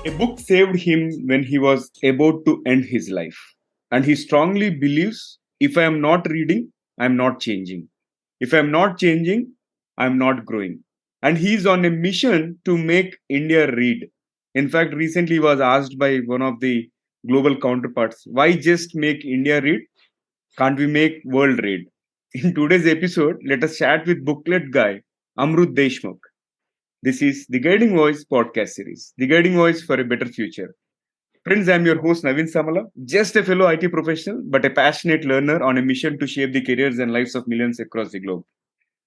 A book saved him when he was about to end his life. And he strongly believes if I am not reading, I am not changing. If I am not changing, I am not growing. And he is on a mission to make India read. In fact, recently he was asked by one of the global counterparts, why just make India read? Can't we make world read? In today's episode, let us chat with Booklet Guy, Amrut Deshmukh. This is the Guiding Voice podcast series, the Guiding Voice for a Better Future. Friends, I'm your host Navin Samala, just a fellow IT professional, but a passionate learner on a mission to shape the careers and lives of millions across the globe.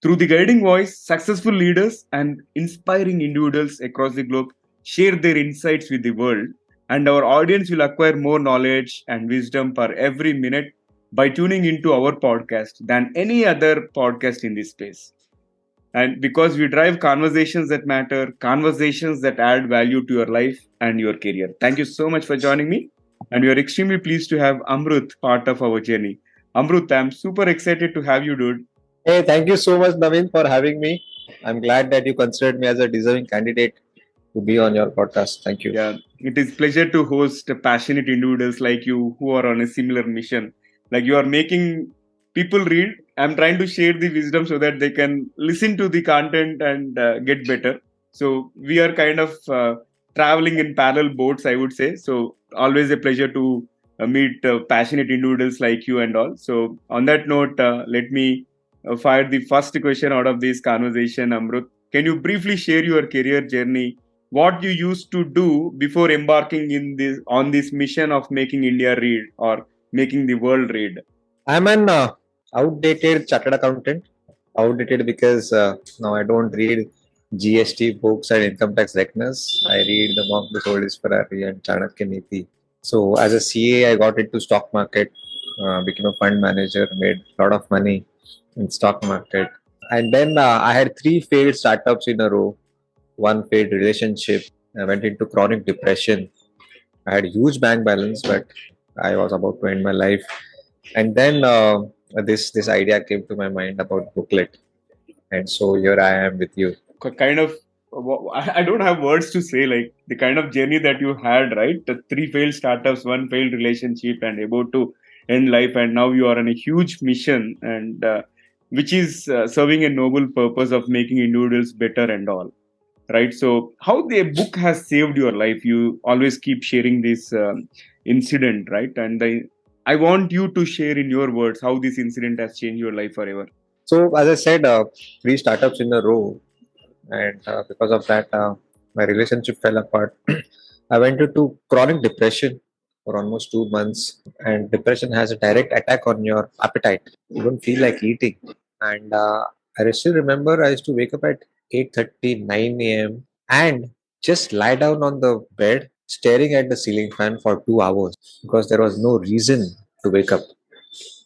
Through the Guiding Voice, successful leaders and inspiring individuals across the globe share their insights with the world, and our audience will acquire more knowledge and wisdom per every minute by tuning into our podcast than any other podcast in this space. And because we drive conversations that matter, conversations that add value to your life and your career. Thank you so much for joining me. And we are extremely pleased to have Amrut part of our journey. Amrut, I'm super excited to have you, dude. Hey, thank you so much, Navin, for having me. I'm glad that you considered me as a deserving candidate to be on your podcast. Thank you. Yeah, it is pleasure to host passionate individuals like you who are on a similar mission. Like you are making people read. I'm trying to share the wisdom so that they can listen to the content and get better. So we are kind of traveling in parallel boats, I would say. So always a pleasure to meet passionate individuals like you and all. So on that note, let me fire the first question out of this conversation, Amrut. Can you briefly share your career journey? What you used to do before embarking in this on this mission of making India read or making the world read? I'm an outdated chartered accountant. Outdated because now I don't read GST books and income tax reckoners. I read the Monk, the Soul is Ferrari and Chanakya Niti. So as a CA, I got into stock market, became a fund manager, made a lot of money in stock market. And then I had three failed startups in a row, one failed relationship. I went into chronic depression. I had a huge bank balance, but I was about to end my life. And then this idea came to my mind about booklet, and so here I am with you. Kind of, I don't have words to say. Like the kind of journey that you had, right? The three failed startups, one failed relationship, and about to end life, and now you are on a huge mission, and which is serving a noble purpose of making individuals better and all. Right, so how the book has saved your life? You always keep sharing this incident, right? And I want you to share in your words how this incident has changed your life forever. So as I said, three startups in a row, and because of that, my relationship fell apart. I went into chronic depression for almost 2 months, and depression has a direct attack on your appetite. You don't feel like eating, and I still remember I used to wake up at 8:30, 9 a.m. and just lie down on the bed, staring at the ceiling fan for 2 hours because there was no reason to wake up.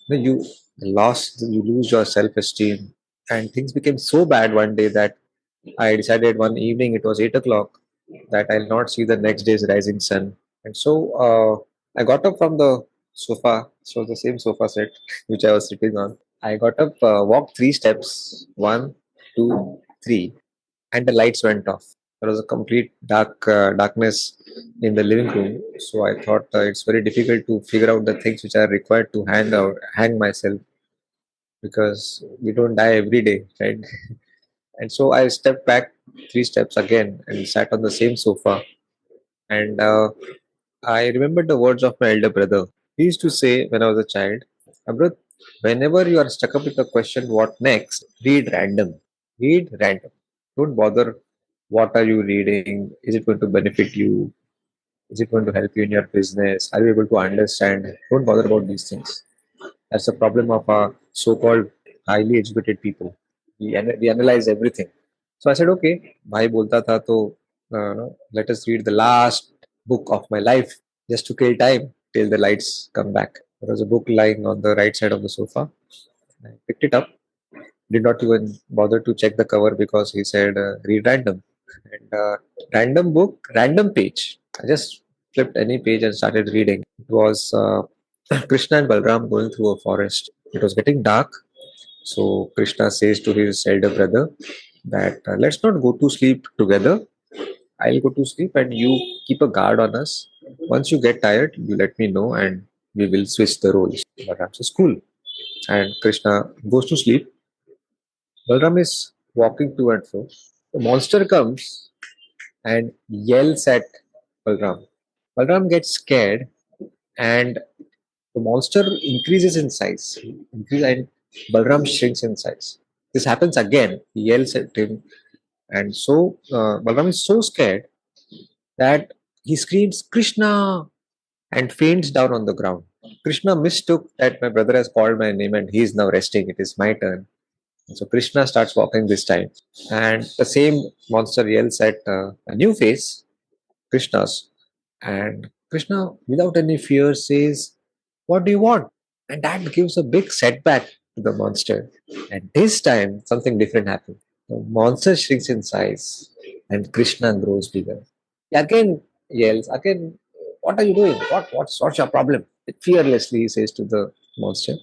You you lose your self-esteem, and things became so bad one day that I decided one evening, it was 8 o'clock, that I'll not see the next day's rising sun. And so I got up from the sofa, so the same sofa set which I was sitting on. I got up, walked 3 steps, one, two, three, and the lights went off. There was a complete darkness in the living room. So I thought it's very difficult to figure out the things which are required to hang myself, because we don't die every day, right? And so I stepped back 3 steps again and sat on the same sofa. And I remembered the words of my elder brother. He used to say when I was a child, Amrut, whenever you are stuck up with the question, what next? Read random. Read random. Don't bother what are you reading? Is it going to benefit you? Is it going to help you in your business? Are you able to understand? Don't bother about these things. That's the problem of our so-called highly educated people. We analyze everything. So I said, okay, bhai bolta tha to let us read the last book of my life just to kill time till the lights come back. There was a book lying on the right side of the sofa. I picked it up. Did not even bother to check the cover because he said read random. And random book, random page. I just flipped any page and started reading. It was Krishna and Balram going through a forest. It was getting dark. So Krishna says to his elder brother that let's not go to sleep together. I'll go to sleep and you keep a guard on us. Once you get tired, you let me know and we will switch the roles. Balram says, cool. And Krishna goes to sleep. Balram is walking to and fro. The monster comes and yells at Balram. Balram gets scared and the monster increases in size. And Balram shrinks in size. This happens again. He yells at him. And so Balram is so scared that he screams, Krishna! And faints down on the ground. Krishna mistook that my brother has called my name and he is now resting. It is my turn. And so Krishna starts walking this time. And the same monster yells at a new face, Krishna's. And Krishna, without any fear, says, what do you want? And that gives a big setback to the monster. And this time, something different happens. The monster shrinks in size and Krishna grows bigger. He again yells, again, what are you doing? What's your problem? Fearlessly, he says to the monster.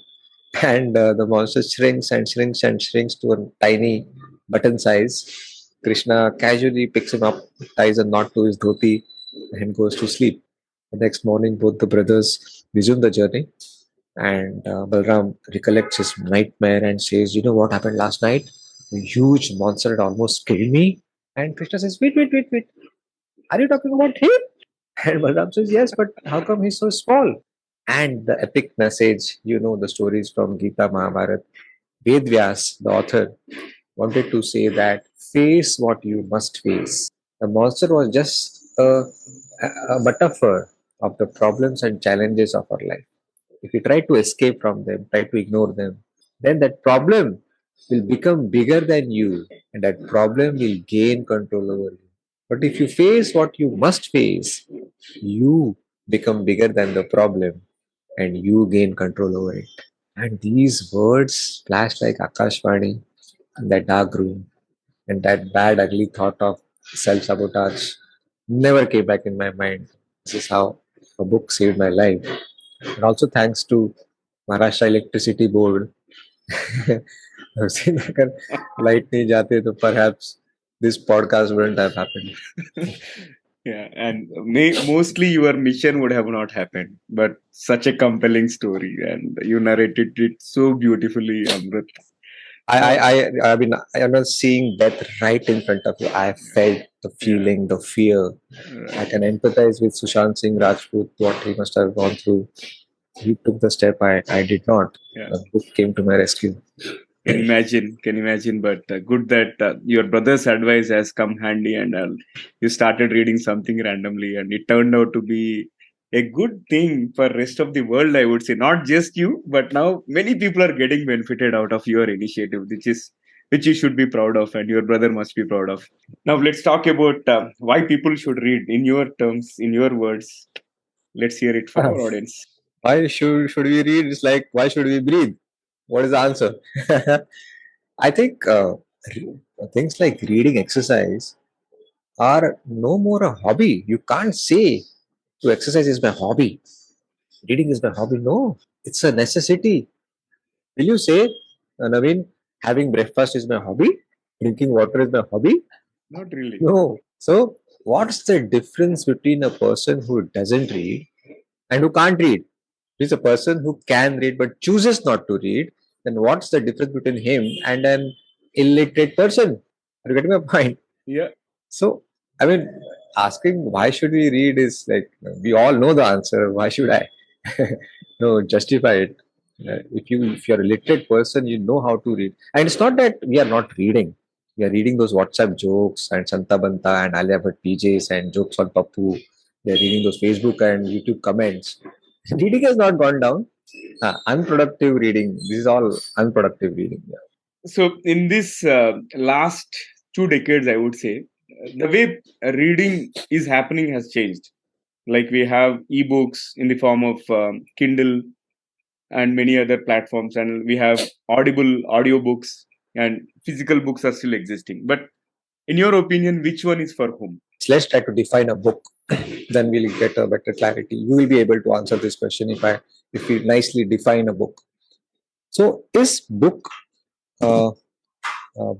And the monster shrinks and shrinks and shrinks to a tiny button size. Krishna casually picks him up, ties a knot to his dhoti, and goes to sleep. The next morning, both the brothers resume the journey, and Balram recollects his nightmare and says, you know what happened last night? A huge monster had almost killed me. And Krishna says, wait. Are you talking about him? And Balram says, yes, but how come he's so small? And the epic message, you know, the stories from Gita Mahabharata. Vedvyas, the author, wanted to say that face what you must face. The monster was just a metaphor of the problems and challenges of our life. If you try to escape from them, try to ignore them, then that problem will become bigger than you and that problem will gain control over you. But if you face what you must face, you become bigger than the problem and you gain control over it. And these words flashed like Akashvani in that dark room, and that bad, ugly thought of self sabotage never came back in my mind. This is how a book saved my life. And also thanks to Maharashtra Electricity Board. अगर light नहीं जाते तो perhaps this podcast wouldn't have happened. Yeah, and mostly your mission would have not happened, but such a compelling story, and you narrated it so beautifully, Amrut. I mean, I'm not seeing death right in front of you. I felt the feeling, the fear. I can empathize with Sushant Singh Rajput, what he must have gone through. He took the step I did not. Yeah. The book came to my rescue. Can imagine, but good that your brother's advice has come handy, and you started reading something randomly, and it turned out to be a good thing for rest of the world, I would say. Not just you, but now many people are getting benefited out of your initiative, which you should be proud of, and your brother must be proud of. Now let's talk about why people should read, in your terms, in your words. Let's hear it for our audience. Why should we read? It's like, why should we breathe? What is the answer? I think things like reading exercise are no more a hobby. You can't say to exercise is my hobby, reading is my hobby. No, it's a necessity. Will you say, Naveen, having breakfast is my hobby, drinking water is my hobby? Not really. No. So what's the difference between a person who doesn't read and who can't read? He's a person who can read but chooses not to read. Then what's the difference between him and an illiterate person? Are you getting my point? Yeah. So, I mean, asking why should we read is like, we all know the answer. Why should I? No, justify it. If you're a literate person, you know how to read. And it's not that we are not reading. We are reading those WhatsApp jokes and Santa Banta and Alia Bhatt PJs and jokes on Pappu. We are reading those Facebook and YouTube comments. Reading has not gone down. Unproductive reading. This is all unproductive reading. Yeah. So, in this last 2 decades, I would say, the way reading is happening has changed. Like we have ebooks in the form of Kindle and many other platforms, and we have Audible audiobooks, and physical books are still existing. But in your opinion, which one is for whom? Let's try to define a book. Then we'll get a better clarity. You will be able to answer this question if we nicely define a book. So, is book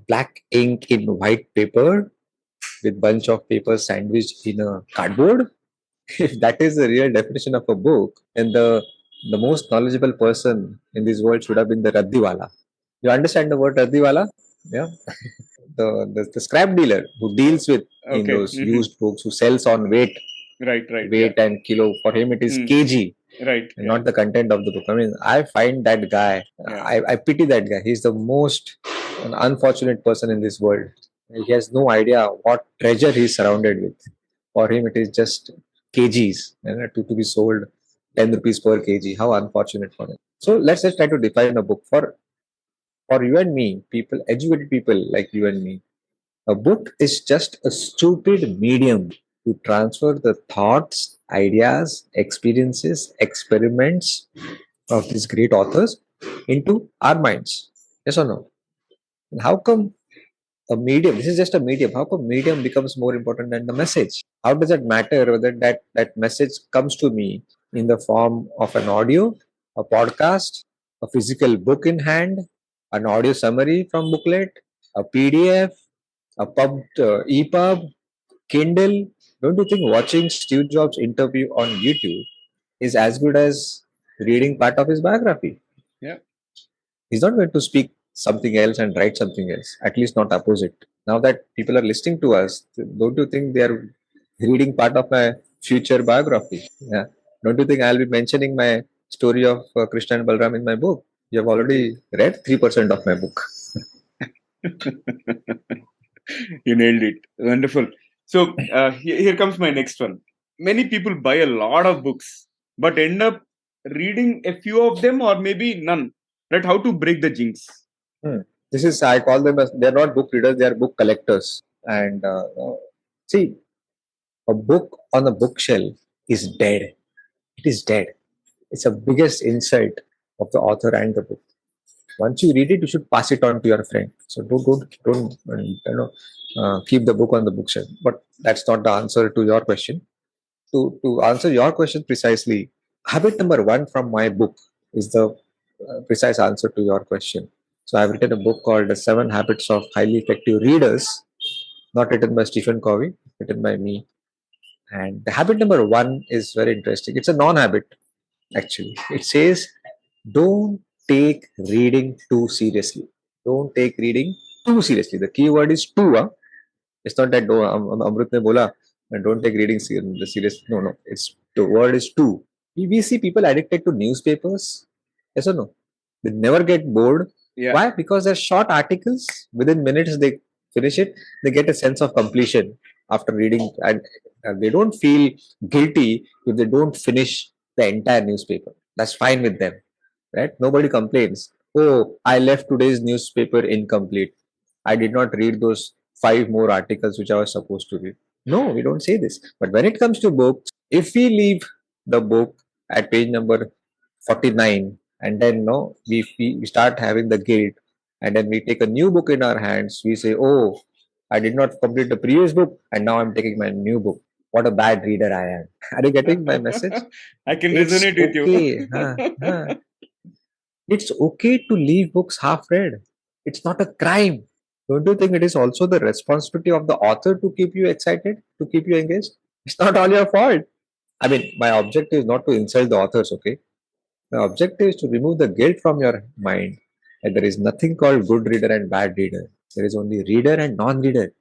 black ink in white paper with bunch of papers sandwiched in a cardboard. If that is the real definition of a book, then the most knowledgeable person in this world should have been the Raddiwala. You understand the word Raddiwala? Yeah, the scrap dealer who deals with in Okay. those used books, who sells on Right, right. Yeah. weight and kilo. For him, it is kg Right. and Yeah. not the content of the book. I mean, I find that guy. Yeah. I pity that guy. He's the most an unfortunate person in this world. He has no idea what treasure he's surrounded with. For him, it is just kgs and to be sold 10 rupees per kg. How unfortunate for him. So let's just try to define a book for you and me, people, educated people like you and me. A book is just a stupid medium to transfer the thoughts, ideas, experiences, experiments of these great authors into our minds. Yes or no? And how come a medium, this is just a medium, how come medium becomes more important than the message? How does it matter whether that message comes to me in the form of an audio, a podcast, a physical book in hand, an audio summary from booklet, a PDF, a EPUB, Kindle? Don't you think watching Steve Jobs interview on YouTube is as good as reading part of his biography? Yeah. He's not going to speak something else and write something else, at least not opposite. Now that people are listening to us, don't you think they are reading part of my future biography? Yeah. Don't you think I'll be mentioning my story of Krishna and Balram in my book? You have already read 3% of my book. You nailed it. Wonderful. So here comes my next one. Many people buy a lot of books, but end up reading a few of them or maybe none. Right? How to break the jinx? This is, I call them as, they're not book readers, they are book collectors. And see, a book on a bookshelf is dead. It is dead. It's the biggest insult of the author and the book. Once you read it, you should pass it on to your friend. So don't keep the book on the bookshelf. But that's not the answer to your question. To answer your question precisely, habit number one from my book is the precise answer to your question. So I've written a book called The Seven Habits of Highly Effective Readers, not written by Stephen Covey, written by me. And the habit number one is very interesting. It's a non-habit, actually. It says, don't take reading too seriously. Don't take reading too seriously. The key word is too. Huh? It's not that Amrut ne bola, and don't take reading serious. No, no. It's the word is too. We see people addicted to newspapers. Yes or no? They never get bored. Yeah. Why? Because they're short articles. Within minutes, they finish it. They get a sense of completion after reading, and they don't feel guilty if they don't finish the entire newspaper. That's fine with them, right? Nobody complains. Oh, I left today's newspaper incomplete. I did not read those 5 more articles which I was supposed to read. No, we don't say this. But when it comes to books, if we leave the book at page number 49 and then no, we start having the guilt, and then we take a new book in our hands, we say, oh, I did not complete the previous book and now I'm taking my new book. What a bad reader I am. Are you getting my message? I can It's resonate with okay. you. It's okay to leave books half read. It's not a crime. Don't you think it is also the responsibility of the author to keep you excited, to keep you engaged? It's not all your fault. I mean, my objective is not to insult the authors, okay? My objective is to remove the guilt from your mind. And there is nothing called good reader and bad reader. There is only reader and non reader.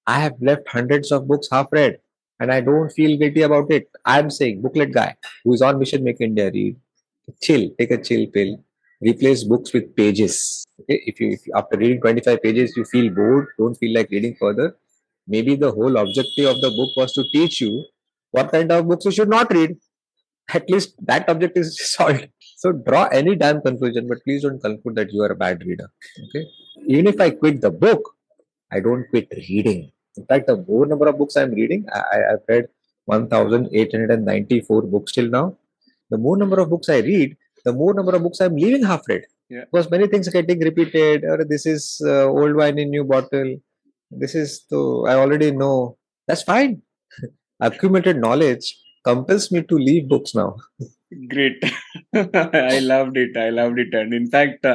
I have left hundreds of books half read and I don't feel guilty about it. I'm saying, Booklet Guy, who is on mission Make India Read, chill, take a chill pill, replace books with pages. Okay? If you after reading 25 pages you feel bored, don't feel like reading further, maybe the whole objective of the book was to teach you what kind of books you should not read. At least that objective is solved. So draw any damn conclusion, but please don't conclude that you are a bad reader. Okay. Even if I quit the book, I don't quit reading. In fact, the more number of books I'm reading, I've read 1,894 books till now. The more number of books I read, the more number of books I'm leaving half read. Yeah. Because many things are getting repeated. Or this is old wine in new bottle. This is the I already know. That's fine. Accumulated knowledge compels me to leave books now. Great. I loved it. I loved it. And in fact,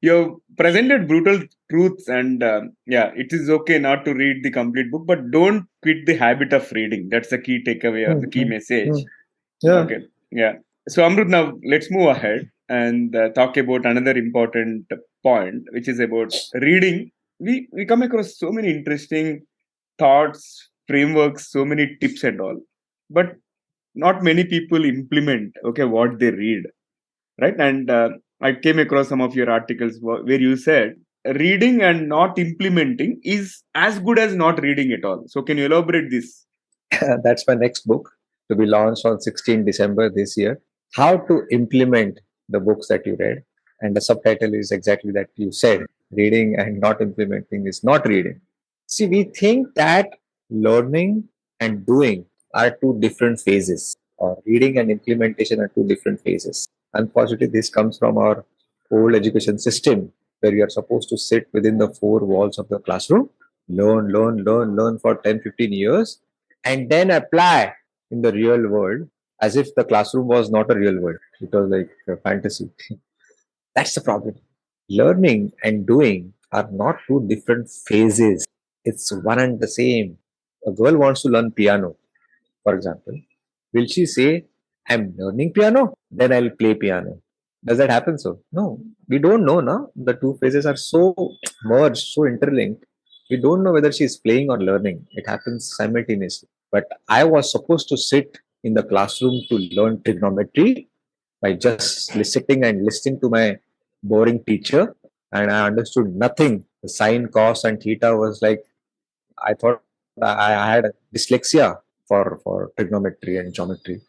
you presented brutal truths, and it is okay not to read the complete book, but don't quit the habit of reading. That's the key takeaway or the key message. Yeah. Okay. Yeah. So Amrut, now let's move ahead and talk about another important point, which is about reading. We come across so many interesting thoughts, frameworks, so many tips and all, but not many people implement what they read, right? And I came across some of your articles where you said reading and not implementing is as good as not reading at all. So can you elaborate this? That's my next book to be launched on 16 December this year. How to implement the books that you read. And the subtitle is exactly that you said. Reading and not implementing is not reading. See, we think that learning and doing are two different phases, or reading and implementation are two different phases. Unfortunately, this comes from our old education system where you are supposed to sit within the four walls of the classroom, learn for 10, 15 years, and then apply in the real world as if the classroom was not a real world. It was like a fantasy. That's the problem. Learning and doing are not two different phases. It's one and the same. A girl wants to learn piano, for example. Will she say, I'm learning piano, then I'll play piano? Does that happen so? No. We don't know now. The two phases are so merged, so interlinked. We don't know whether she's playing or learning. It happens simultaneously. But I was supposed to sit in the classroom to learn trigonometry by just sitting and listening to my boring teacher, and I understood nothing. The sine, cos, and theta was like I thought I had dyslexia for trigonometry and geometry.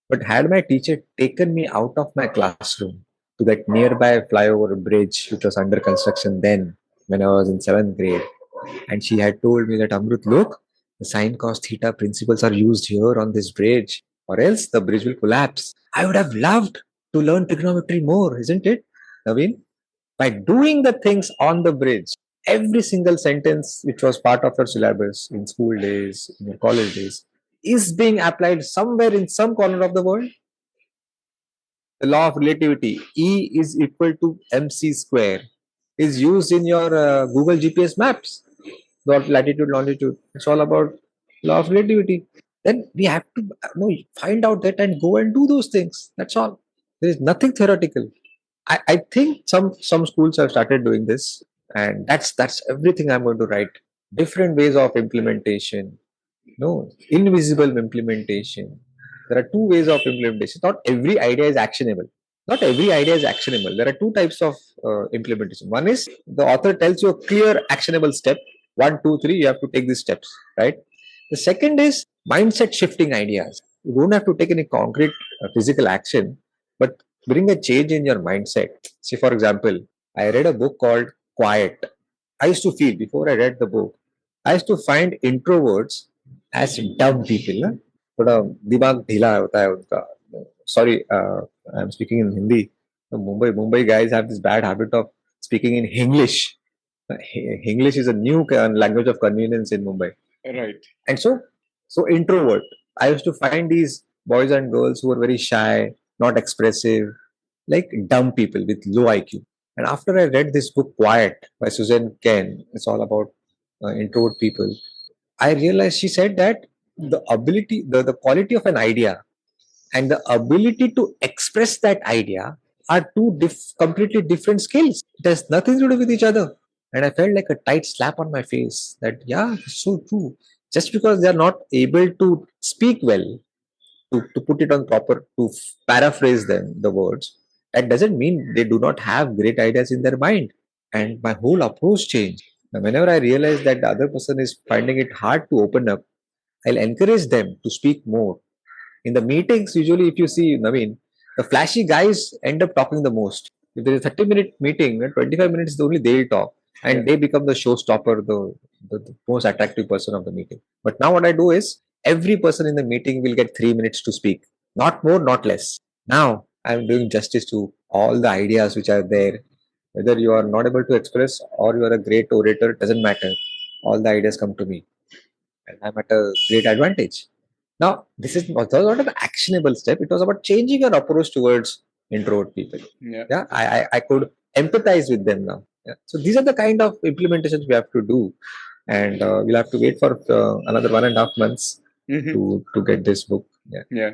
But had my teacher taken me out of my classroom to that nearby flyover bridge, which was under construction then, when I was in seventh grade, and she had told me that Amrut, look, the sine cos theta principles are used here on this bridge, or else the bridge will collapse. I would have loved to learn trigonometry more, isn't it, Naveen? By doing the things on the bridge, every single sentence which was part of your syllabus in school days, in your college days, is being applied somewhere in some corner of the world. The law of relativity, E is equal to mc square, is used in your Google GPS maps. Not latitude, longitude. It's all about law of relativity. Then we have to find out that and go and do those things. That's all. There is nothing theoretical. I think some schools have started doing this, and that's everything I'm going to write. Different ways of implementation. No, invisible implementation. There are two ways of implementation. Not every idea is actionable. Not every idea is actionable. There are two types of implementation. One is the author tells you a clear actionable step. One, two, three. You have to take these steps, right? The second is mindset shifting ideas. You don't have to take any concrete physical action, but bring a change in your mindset. See, for example, I read a book called Quiet. I used to feel before I read the book, I used to find introverts as dumb people. ना? थोड़ा दिमाग ढीला होता है उनका. Sorry, I'm speaking in Hindi. The Mumbai guys have this bad habit of speaking in English. English is a new language of convenience in Mumbai. Right. And so introvert. I used to find these boys and girls who were very shy, not expressive, like dumb people with low IQ. And after I read this book, Quiet by Susan Cain, it's all about introvert people. I realized she said that the ability, the quality of an idea and the ability to express that idea are two completely different skills. It has nothing to do with each other. And I felt like a tight slap on my face that, yeah, it's so true. Just because they are not able to speak well, to put it on proper, to paraphrase them, the words, that doesn't mean they do not have great ideas in their mind. And my whole approach changed. Now, whenever I realize that the other person is finding it hard to open up, I'll encourage them to speak more. In the meetings, usually, if you see, Naveen, the flashy guys end up talking the most. If there is a 30-minute meeting, 25 minutes only they'll talk, and they become the showstopper, the most attractive person of the meeting. But now what I do is every person in the meeting will get 3 minutes to speak, not more, not less. Now I'm doing justice to all the ideas which are there. Whether you are not able to express or you are a great orator, doesn't matter. All the ideas come to me, and I'm at a great advantage. Now, was not an actionable step. It was about changing your approach towards introvert people. Yeah. Yeah, I could empathize with them now. Yeah. So these are the kind of implementations we have to do, and we'll have to wait for another 1.5 months Mhm. to get this book. Yeah. Yeah.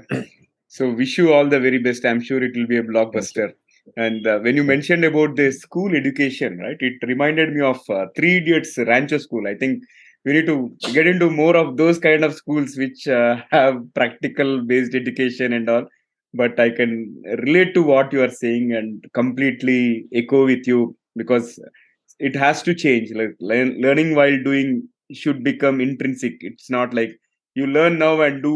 So wish you all the very best. I'm sure it will be a Thank you. blockbuster. And when you mentioned about the school education, right, it reminded me of Three Idiots Rancho School. I think we need to get into more of those kind of schools which have practical based education and all. But I can relate to what you are saying and completely echo with you, because it has to change. Like learning while doing should become intrinsic. It's not like you learn now and do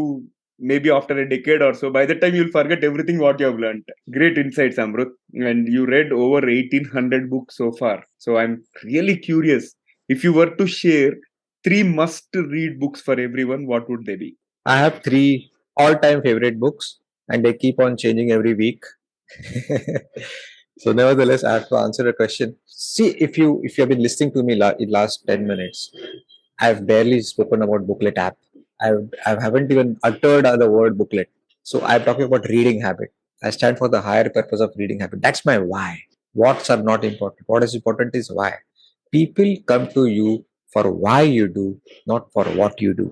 maybe after a decade or so. By the time you'll forget everything what you have learned. Great insights, Amrut. And you read over 1800 books so far. So I'm really curious, if you were to share three must read books for everyone, what would they be? I have three all-time favorite books, and they keep on changing every week. So, nevertheless, I have to answer a question. See, if you have been listening to me in last 10 minutes, I've barely spoken about Booklet app. I haven't even uttered the word booklet. So I'm talking about reading habit. I stand for the higher purpose of reading habit. That's my why. What's are not important. What is important is why. People come to you for why you do, not for what you do.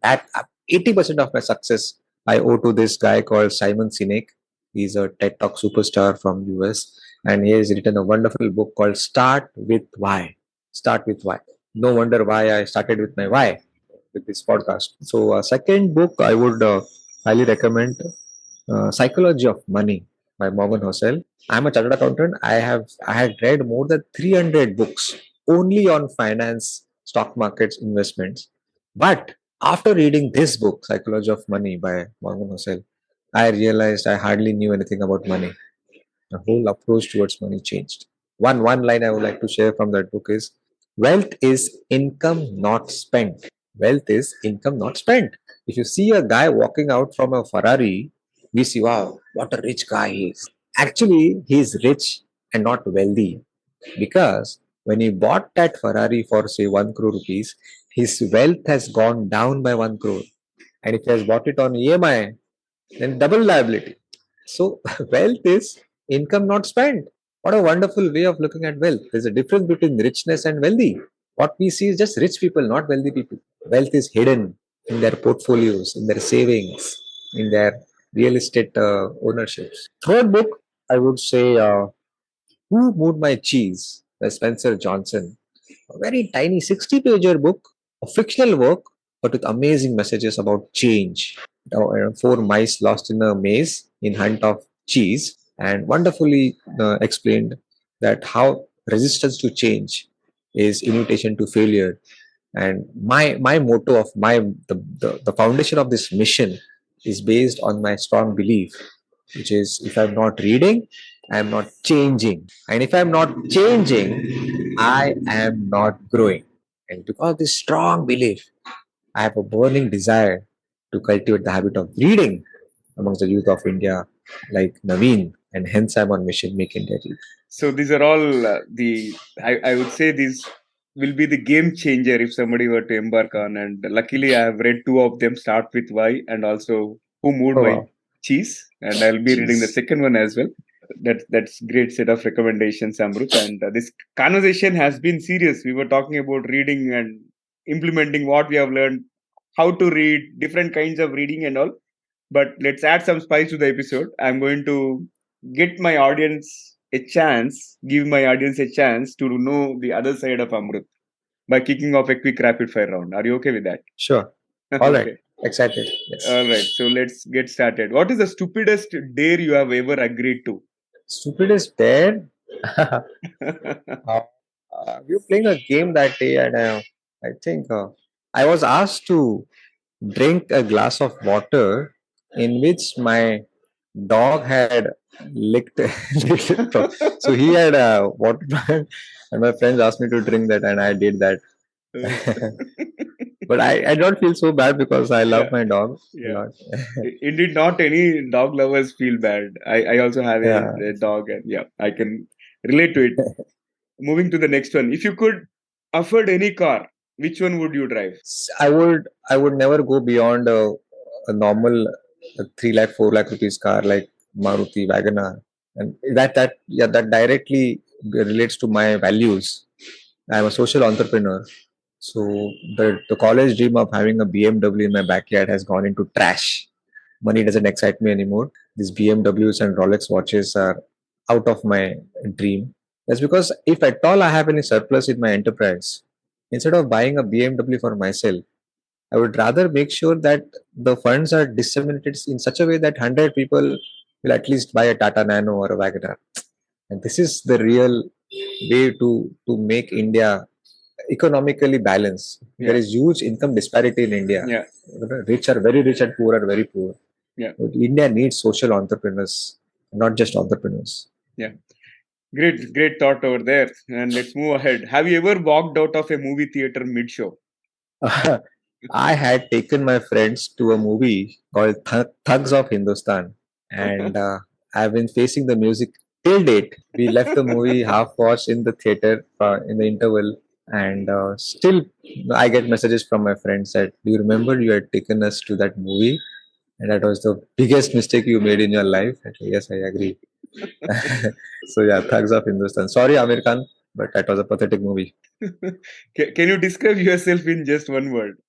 That 80% of my success I owe to this guy called Simon Sinek. He's a TED Talk superstar from US, and he has written a wonderful book called Start with Why. Start with Why. No wonder why I started with my why with this podcast. So, second book I would highly recommend, Psychology of Money by Morgan Housel. I'm a chartered accountant. I had read more than 300 books only on finance, stock markets, investments. But after reading this book, Psychology of Money by Morgan Housel, I realized I hardly knew anything about money. The whole approach towards money changed. One line I would like to share from that book is, wealth is income not spent. Wealth is income not spent. If you see a guy walking out from a Ferrari, we see, wow, what a rich guy he is. Actually, he is rich and not wealthy, because when he bought that Ferrari for say 1 crore rupees, his wealth has gone down by 1 crore. And if he has bought it on EMI, then double liability. So wealth is income not spent. What a wonderful way of looking at wealth. There's a difference between richness and wealthy. What we see is just rich people, not wealthy people. Wealth is hidden in their portfolios, in their savings, in their real estate ownerships. Third book, I would say, Who Moved My Cheese by Spencer Johnson. A very tiny 60-pager book, a fictional work, but with amazing messages about change. Four mice lost in a maze in hunt of cheese, and wonderfully explained that how resistance to change is invitation to failure. And my motto of the foundation of this mission is based on my strong belief, which is, if I'm not reading, I'm not changing. And if I'm not changing, I am not growing. And because of this strong belief, I have a burning desire to cultivate the habit of reading amongst the youth of India, like Naveen, and hence I'm on mission Make India Read. So these are all I would say these will be the game changer if somebody were to embark on. And luckily, I have read two of them, Start with Why and also Who Moved Oh My wow, Cheese. And I'll be reading the jeez. second one as well. That's great set of recommendations, Amrut. And this conversation has been serious. We were talking about reading and implementing what we have learned, how to read, different kinds of reading and all. But let's add some spice to the episode. I'm going to get my audience a chance, give my audience a chance to know the other side of Amrut by kicking off a quick rapid fire round. Are you okay with that? Sure. All right. Okay. Excited. Yes. All right. So let's get started. What is the stupidest dare you have ever agreed to? Stupidest dare. We were playing a game that day, and I think I was asked to drink a glass of water in which my dog had licked, licked it from. So he had a water plant, and my friends asked me to drink that, and I did that. But I don't feel so bad because I love Yeah. my dog a Yeah. lot. Indeed, not any dog lovers feel bad. I also have Yeah. a dog, and yeah, I can relate to it. Moving to the next one. If you could afford any car, which one would you drive? I would never go beyond a normal 3 lakh 4 lakh rupees car like Maruti Wagoner, and that directly relates to my values. I'm a social entrepreneur. So the college dream of having a BMW in my backyard has gone into trash. Money doesn't excite me anymore. These BMWs and Rolex watches are out of my dream. That's because if at all I have any surplus in my enterprise, instead of buying a BMW for myself, I would rather make sure that the funds are disseminated in such a way that 100 people will at least buy a Tata Nano or a Wagoner. And this is the real way to make India economically balanced. There Yeah. is huge income disparity in India. Yeah. Rich are very rich and poor are very poor. Yeah. But India needs social entrepreneurs, not just entrepreneurs. Yeah. Great thought over there. And let's move ahead. Have you ever walked out of a movie theater mid-show? I had taken my friends to a movie called Thugs of Hindustan, and I've been facing the music till date. We left the movie half watched in the theater in the interval, and still I get messages from my friends that, "Do you remember you had taken us to that movie? And that was the biggest mistake you made in your life." I say, yes, I agree. So yeah, Thugs of Hindustan. Sorry, Amir Khan, but that was a pathetic movie. Can you describe yourself in just one word?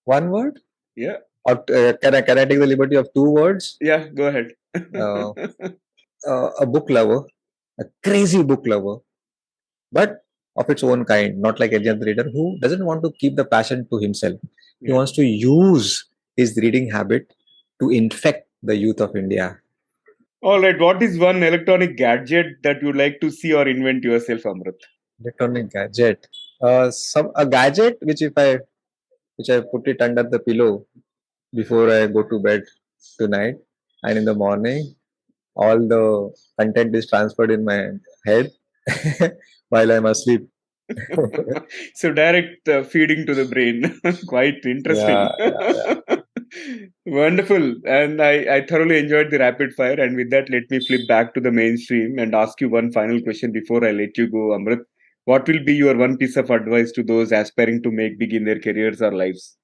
One word? Yeah. Or can I take the liberty of two words? Yeah, go ahead. Uh, a book lover, a crazy book lover, but of its own kind, not like any other reader who doesn't want to keep the passion to himself. He Yeah. wants to use his reading habit to infect the youth of India. All right. What is one electronic gadget that you like to see or invent yourself, Amrut? Electronic gadget. A gadget which I put it under the pillow before I go to bed tonight, and in the morning all the content is transferred in my head while I'm asleep. So direct feeding to the brain. Quite interesting. Yeah. Wonderful. And I thoroughly enjoyed the rapid fire. And with that, let me flip back to the mainstream and ask you one final question before I let you go, Amrit. What will be your one piece of advice to those aspiring to make big in their careers or lives?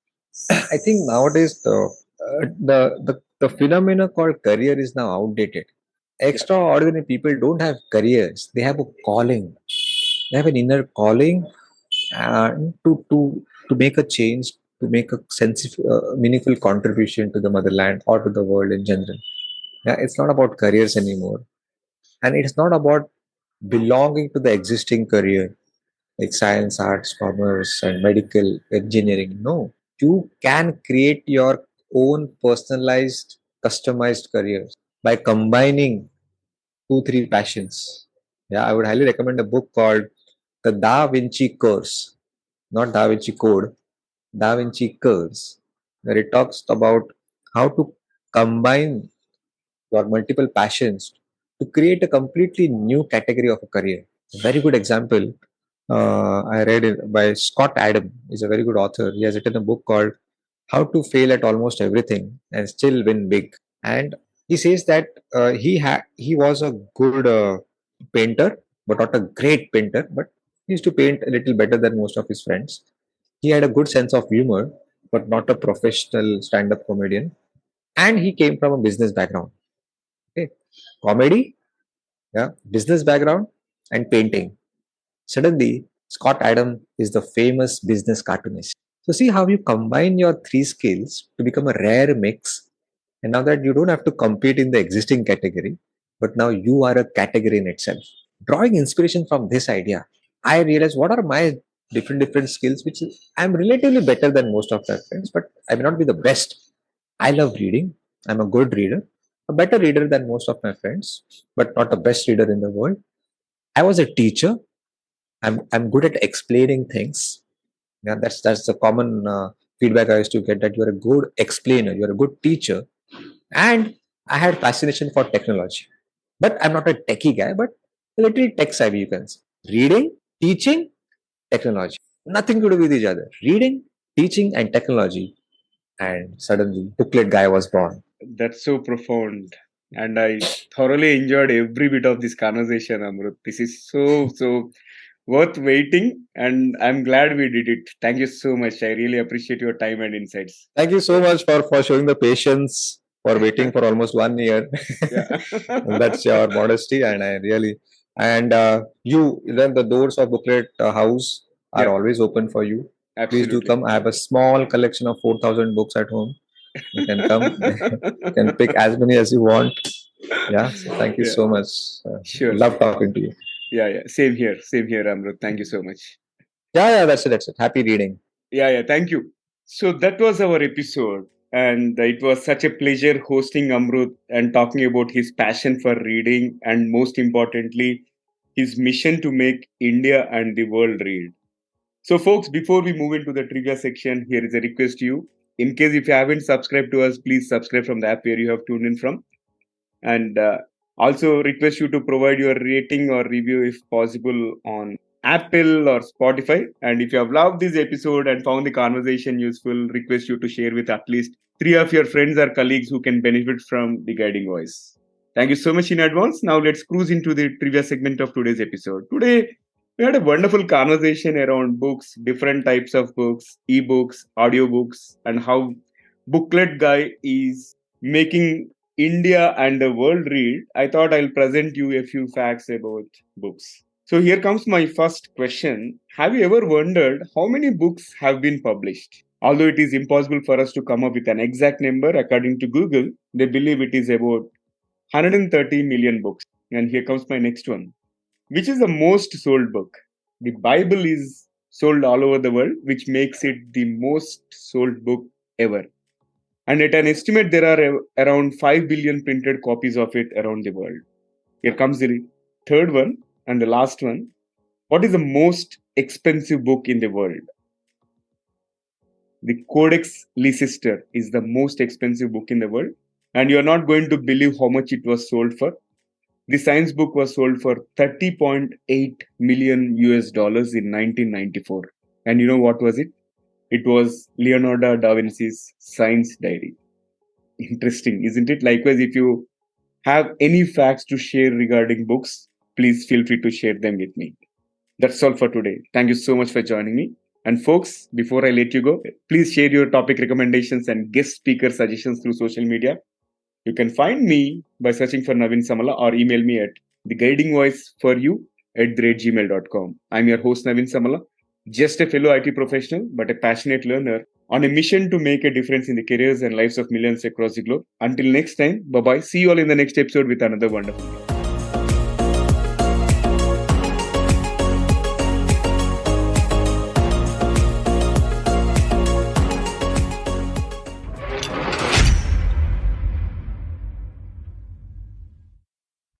I think nowadays the phenomena called career is now outdated. Yeah. Extraordinary people don't have careers; they have a calling. They have an inner calling to make a change, to make a meaningful contribution to the motherland or to the world in general. Yeah, it's not about careers anymore, and it's not about belonging to the existing career like science, arts, commerce, and medical engineering. No, you can create your own personalized, customized careers by combining two, three passions. Yeah, I would highly recommend a book called The Da Vinci Curse, not Da Vinci Code, Da Vinci Curse, where it talks about how to combine your multiple passions to create a completely new category of a career. A very good example I read it by Scott Adam. He's a very good author. He has written a book called How to Fail at Almost Everything and Still Win Big. And he says that he was a good painter, but not a great painter. But he used to paint a little better than most of his friends. He had a good sense of humor, but not a professional stand-up comedian. And he came from a business background. Okay, comedy, yeah, business background, and painting. Suddenly, Scott Adam is the famous business cartoonist. So, see how you combine your three skills to become a rare mix. And now that you don't have to compete in the existing category, but now you are a category in itself. Drawing inspiration from this idea, I realized what are my different skills, which I'm relatively better than most of my friends, but I may not be the best. I love reading. I'm a good reader, a better reader than most of my friends, but not the best reader in the world. I was a teacher. I'm good at explaining things. Yeah, that's the common feedback I used to get, that you're a good explainer, you're a good teacher, and I had fascination for technology. But I'm not a techie guy, but a little tech savvy, you can say. Reading, teaching, technology, nothing to do with each other. Reading, teaching, and technology, and suddenly Booklet Guy was born. That's so profound. And I thoroughly enjoyed every bit of this conversation, Amrut. This is so worth waiting, and I'm glad we did it. Thank you so much. I really appreciate your time and insights. Thank you so much for showing the patience for waiting for almost 1 year. Yeah. That's your modesty, and I really And then the doors of Booklet House are Yeah, always open for you. Please do absolutely. come. I have a small collection of 4,000 books at home. You can come. You can pick as many as you want. Yeah. So thank you Yeah, so much. sure. Love talking to you. Yeah, yeah. Same here. Same here, Amrut. Thank you so much. Yeah, yeah. That's it. That's it. Happy reading. Yeah, yeah. Thank you. So that was our episode. And it was such a pleasure hosting Amrut and talking about his passion for reading and most importantly, his mission to make India and the world read. So, folks, before we move into the trivia section, here is a request to you. In case if you haven't subscribed to us, please subscribe from the app where you have tuned in from. And also request you to provide your rating or review if possible on Apple or Spotify. And if you have loved this episode and found the conversation useful, request you to share with at least 3 of your friends or colleagues who can benefit from the guiding voice. Thank you so much in advance. Now let's cruise into the trivia segment of today's episode. Today we had a wonderful conversation around books, different types of books, ebooks, audiobooks, and how Booklet Guy is making India and the world read. I thought I'll present you a few facts about books. So here comes my first question. Have you ever wondered how many books have been published? Although it is impossible for us to come up with an exact number, according to Google, they believe it is about 130 million books. And here comes my next one. Which is the most sold book? The Bible is sold all over the world, which makes it the most sold book ever. And at an estimate, there are around 5 billion printed copies of it around the world. Here comes the third one and the last one. What is the most expensive book in the world? The Codex Leicester is the most expensive book in the world. And you're not going to believe how much it was sold for. The science book was sold for 30.8 million US dollars in 1994. And you know what was it? It was Leonardo da Vinci's Science Diary. Interesting, isn't it? Likewise, if you have any facts to share regarding books, please feel free to share them with me. That's all for today. Thank you so much for joining me. And folks, before I let you go, please share your topic recommendations and guest speaker suggestions through social media. You can find me by searching for Navin Samala or email me at theguidingvoiceforyou@gmail.com. I'm your host Navin Samala, just a fellow IT professional but a passionate learner on a mission to make a difference in the careers and lives of millions across the globe. Until next time, bye bye. See you all in the next episode with another wonderful.